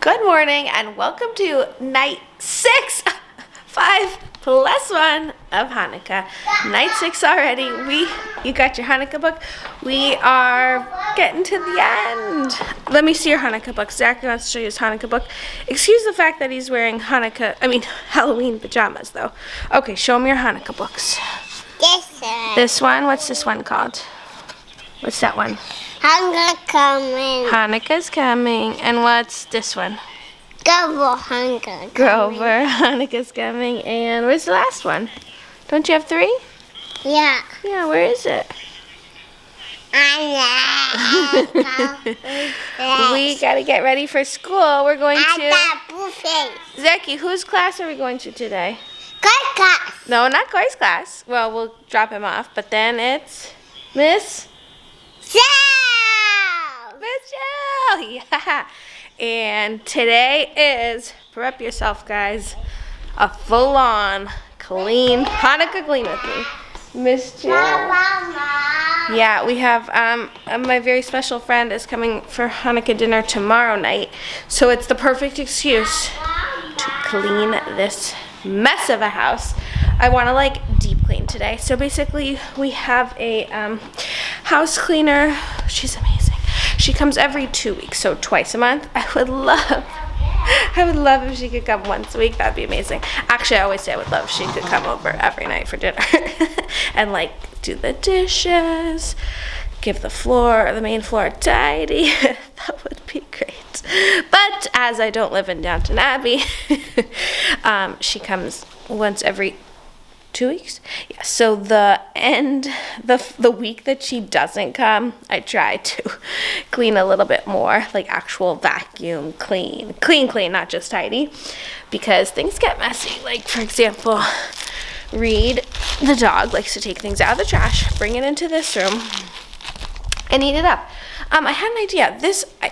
Good morning and welcome to night 6, 5+1 of Hanukkah. Night 6 already. You got your Hanukkah book. We are getting to the end. Let me see your Hanukkah book. Zachary wants to show you his Hanukkah book. Excuse the fact that he's wearing Halloween pajamas though. Okay, show him your Hanukkah books. This one, what's this one called? What's that one? Hanukkah coming. Hanukkah's coming. And what's this one? Grover Hanukkah. Grover, Hanukkah's coming. And where's the last one? Don't you have 3? Yeah. Yeah, where is it? We gotta get ready for school. We're going to... Zeki, whose class are we going to today? Good class. No, not Corey's class. Well, we'll drop him off, but then it's Miss Jill. Yeah. And today is, prep yourself guys, a full-on clean, Hanukkah clean with me. Miss Jill. Yeah, we have, my very special friend is coming for Hanukkah dinner tomorrow night. So it's the perfect excuse to clean this mess of a house. I want to deep clean today. So basically we have a house cleaner. She's amazing. She comes every 2 weeks, so twice a month. I would love if she could come once a week. That'd be amazing. Actually, I always say I would love if she could come over every night for dinner and do the dishes, give the main floor tidy. That would be great. But as I don't live in Downton Abbey, she comes once every 2 weeks? Yeah, so the week that she doesn't come, I try to clean a little bit more, actual vacuum, clean, not just tidy, because things get messy. For example, Reed, the dog, likes to take things out of the trash, bring it into this room, and eat it up. I had an idea.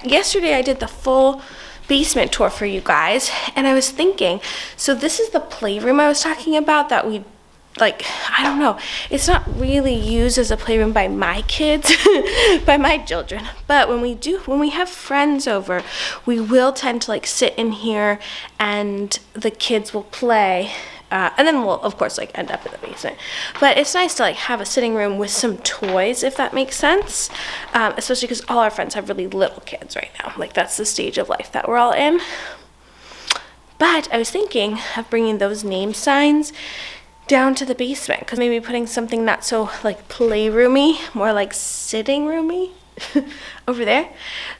Yesterday I did the full basement tour for you guys, and I was thinking, so this is the playroom I was talking about that we I don't know, it's not really used as a playroom by my kids, by my children, but when we have friends over, we will tend to sit in here and the kids will play, and then we'll of course end up in the basement. But it's nice to have a sitting room with some toys, if that makes sense, especially because all our friends have really little kids right now. That's the stage of life that we're all in. But I was thinking of bringing those name signs down to the basement, because maybe putting something not so playroomy, more sitting roomy over there.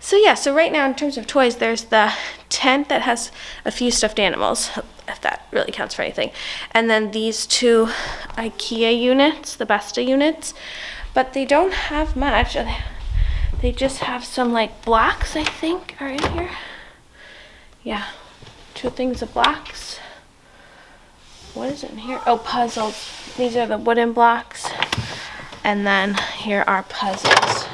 So yeah, so right now in terms of toys, there's the tent that has a few stuffed animals, if that really counts for anything, and then these 2 IKEA units, the Besta units, but they don't have much. They just have some blocks, I think, are in here. Yeah, 2 things of blocks. What is in here? Oh, puzzles. These are the wooden blocks. And then here are puzzles.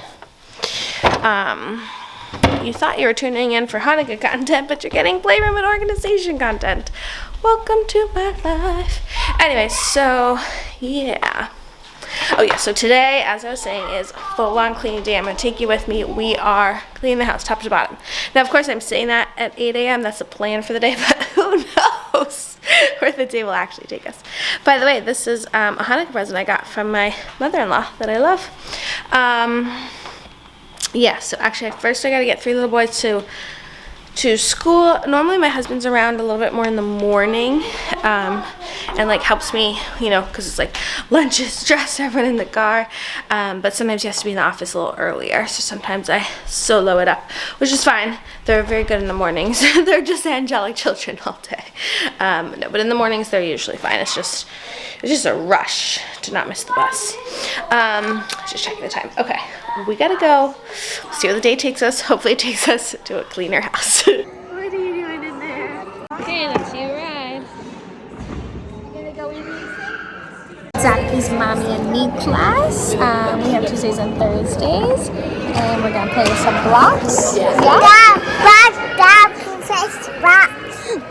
You thought you were tuning in for Hanukkah content, but you're getting playroom and organization content. Welcome to my life. Anyway, so yeah. Oh yeah, so today, as I was saying, is full-on cleaning day. I'm going to take you with me. We are cleaning the house top to bottom. Now, of course, I'm saying that at 8 a.m. That's the plan for the day, but who knows where the day will actually take us. By the way, this is a Hanukkah present I got from my mother-in-law that I love. Yeah, so actually, first I got to get 3 little boys to school. Normally my husband's around a little bit more in the morning, and helps me, because it's lunches, dress everyone in the car, but sometimes he has to be in the office a little earlier, so sometimes I solo it up, which is fine. They're very good in the mornings. They're just angelic children all day. No, but in the mornings they're usually fine. It's just a rush to not miss the bus. Just checking the time. Okay, we gotta go. See where the day takes us. Hopefully it takes us to a cleaner house. What are you doing in there? Okay, let's see you ride. You gonna go easy? Zaki's mommy and me class. We have Tuesdays and Thursdays, and we're gonna play with some blocks. Yeah.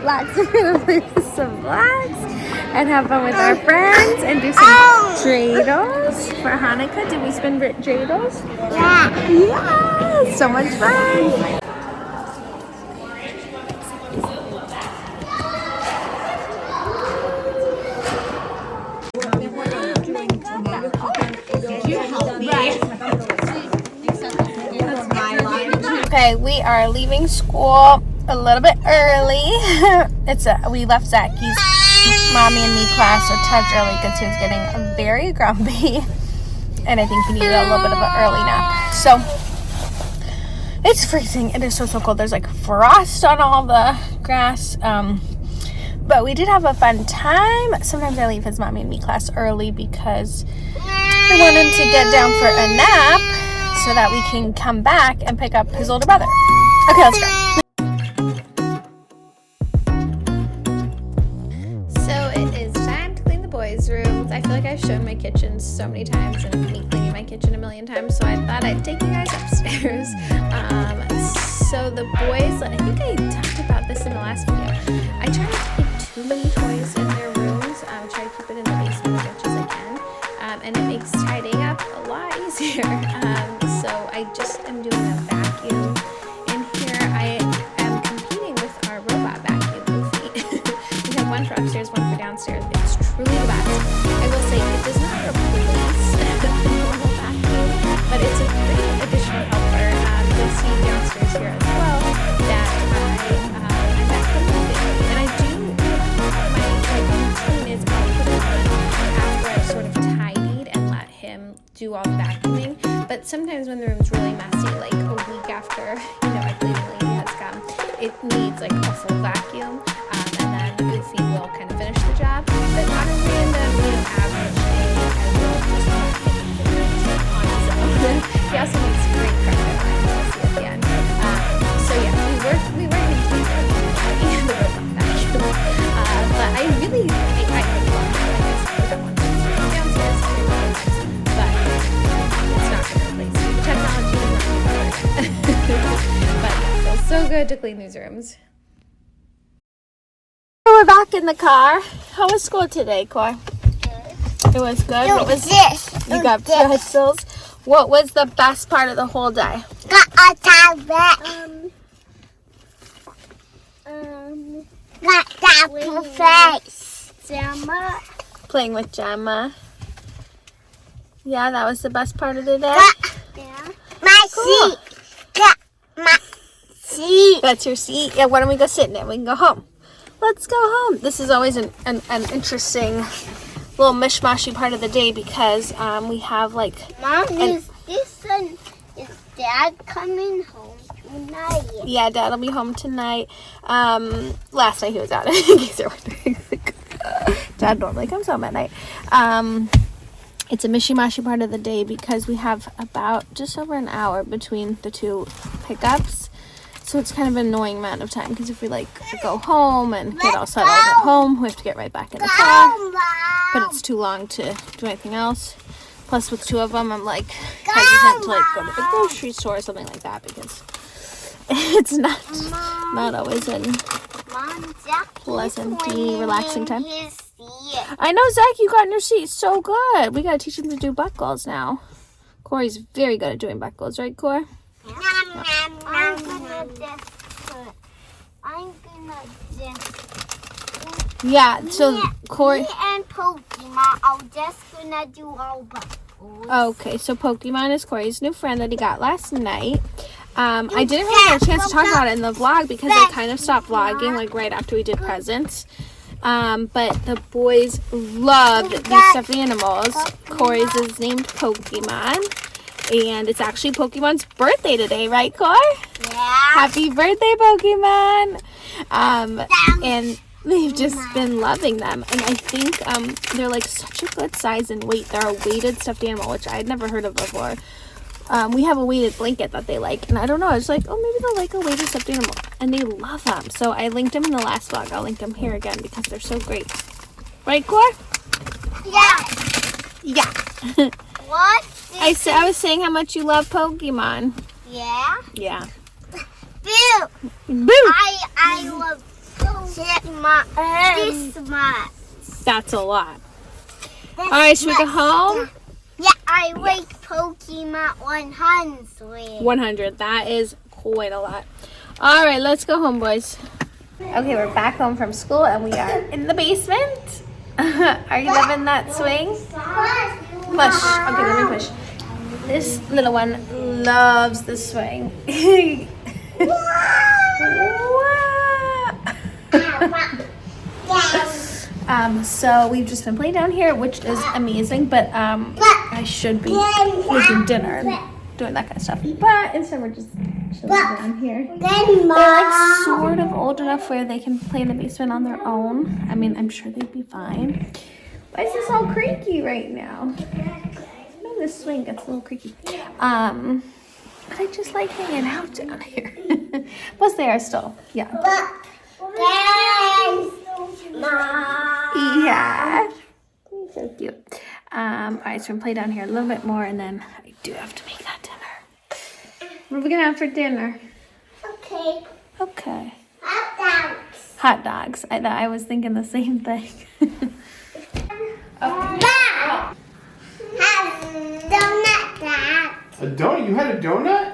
Blocks. We're gonna play with some blocks and have fun with our friends and do some dreidels for Hanukkah. Did we spin dreidels? Yeah. Yeah, so much fun. Alright, we are leaving school a little bit early. We left Zacky's mommy and me class a touch early because he was getting very grumpy. And I think he needed a little bit of an early nap. So, it's freezing. It is so cold. There's like frost on all the grass. But we did have a fun time. Sometimes I leave his mommy and me class early because I want him to get down for a nap so that we can come back and pick up his older brother. Okay, let's go. So it is time to clean the boys' rooms. I feel like I've shown my kitchen so many times and me cleaning my kitchen a million times, so I thought I'd take you guys upstairs. So the boys, I think I talked about this in the last video. I try not to keep too many toys in their rooms. I try to keep it in the basement as much as I can. And it makes tidying up a lot easier. So I just am doing a vacuum in here. I am competing with our robot vacuum, Goofy. We have one for upstairs, one for downstairs. It's truly the best. I will say it does not replace the normal vacuum, but it's a great additional helper. You'll see downstairs here as well that I'm vacuuming it. And I do, my routine is I'll put it on after I've sort of tidied and let him do all the vacuuming. But sometimes when the room's really messy, like a week after, a cleaning lady has come, it needs like a full vacuum. And then Goofy will kind of finish the job. But on a random, average day, I will just vacuum the room on his own. He also makes great carpet lines, you'll see at the end. So yeah, we work in team and the robot vacuum. But I really, I love it. I guess we got one downstairs, two upstairs. But it's not going to replace the technology. But it feels so good to clean these rooms. We're back in the car. How was school today, Koi? It was good. What was this? You got pretzels. What was the best part of the whole day? Got a tablet. Got that face. Gemma. Playing with Gemma. Yeah, that was the best part of the day. My seat. Got my seat. That's your seat. Yeah, why don't we go sit in it? We can go home. Let's go home. This is always an interesting little mishmashy part of the day because we have like... Mom, is Dad coming home tonight? Yeah, Dad will be home tonight. Last night he was out. In case you're wondering. Dad normally comes home at night. It's a mishy-mashy part of the day because we have about just over an hour between the two pickups. So it's kind of an annoying amount of time because if we go home and get all settled at home, we have to get right back in the car. But it's too long to do anything else. Plus with two of them, I'm hesitant to go to the grocery store or something like that because it's not always a pleasant, relaxing time. I know, Zach, you got in your seat so good. We gotta teach him to do buckles now. Corey's very good at doing buckles, right, Corey? I'm gonna Yeah, so Corey... Me and Pokemon are just gonna do all buckles. Okay, so Pokemon is Corey's new friend that he got last night. I didn't really get a chance to talk about it in the vlog because I kind of stopped vlogging right after we did presents. But the boys loved these stuffed animals. Corey's is named Pokemon. And it's actually Pokemon's birthday today, right, Corey? Yeah. Happy birthday, Pokemon! And they've just been loving them. And I think they're such a good size and weight. They're a weighted stuffed animal, which I had never heard of before. We have a weighted blanket that they like. And I don't know, I was like, oh, maybe they'll like a weighted stuffed animal. And they love them. So I linked them in the last vlog. I'll link them here again because they're so great. Right, Corey? Yeah. Yeah. What? I was saying how much you love Pokemon. Yeah? Yeah. Boo! Boo! I love Pokemon this much. That's a lot. Alright, should we go home? Yeah, I like Pokemon 100. 100. That is quite a lot. Alright, let's go home, boys. Okay, we're back home from school and we are in the basement. Are you loving that swing? Push. Okay, let me push. This little one loves the swing. So we've just been playing down here, which is amazing, but I should be making dinner and doing that kind of stuff. But instead we're just chilling down here. They're like sort of old enough where they can play in the basement on their own. I mean, I'm sure they'd be fine. Why is this all creaky right now? Maybe the swing gets a little creaky. But I just like hanging out down here. Plus they are still young. Yeah. So cute. Alright, so we're gonna play down here a little bit more and then I do have to make that dinner. What are we gonna have for dinner? Okay. Okay. Hot dogs. Hot dogs. I was thinking the same thing. Have donut, Dad. A donut? You had a donut?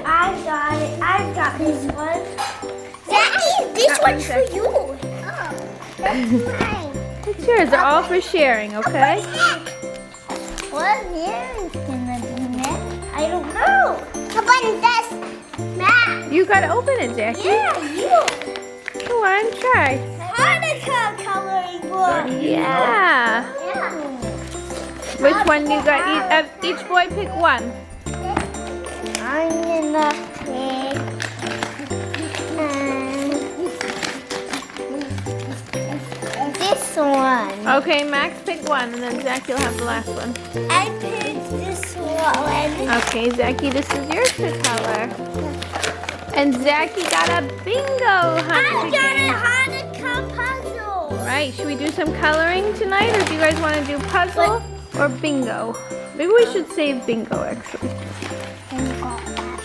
I got it. I got this one. Daddy, this one's for you. Oh, that's mine. It's yours. They're all for sharing, okay? What is gonna do next? I don't know. How about this? Matt. You gotta open it, Jackie. Yeah, you. Go on, try. Hanukkah coloring book. Yeah. Yeah. Which one you got? Each boy pick one. I'm gonna pick this one. Okay, Max, pick one, and then Zach, you'll have the last one. I picked this one. Okay, Zachy, this is yours to color. And Zachy got a bingo I Hanukkah got game. a Hanukkah puzzle. Right, should we do some coloring tonight, or do you guys want to do puzzle or bingo? Maybe we should save bingo, actually.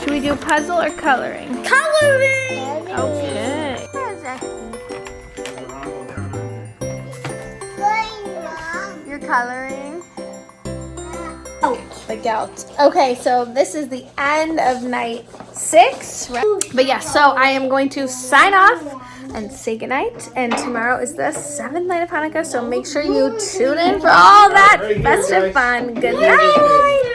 Should we do puzzle or coloring? Coloring. Okay. You're coloring? The gout. Okay, so this is the end of night 6. Right? But yeah, so I am going to sign off and say goodnight. And tomorrow is the 7th night of Hanukkah, so make sure you tune in for all that festive fun. Good night.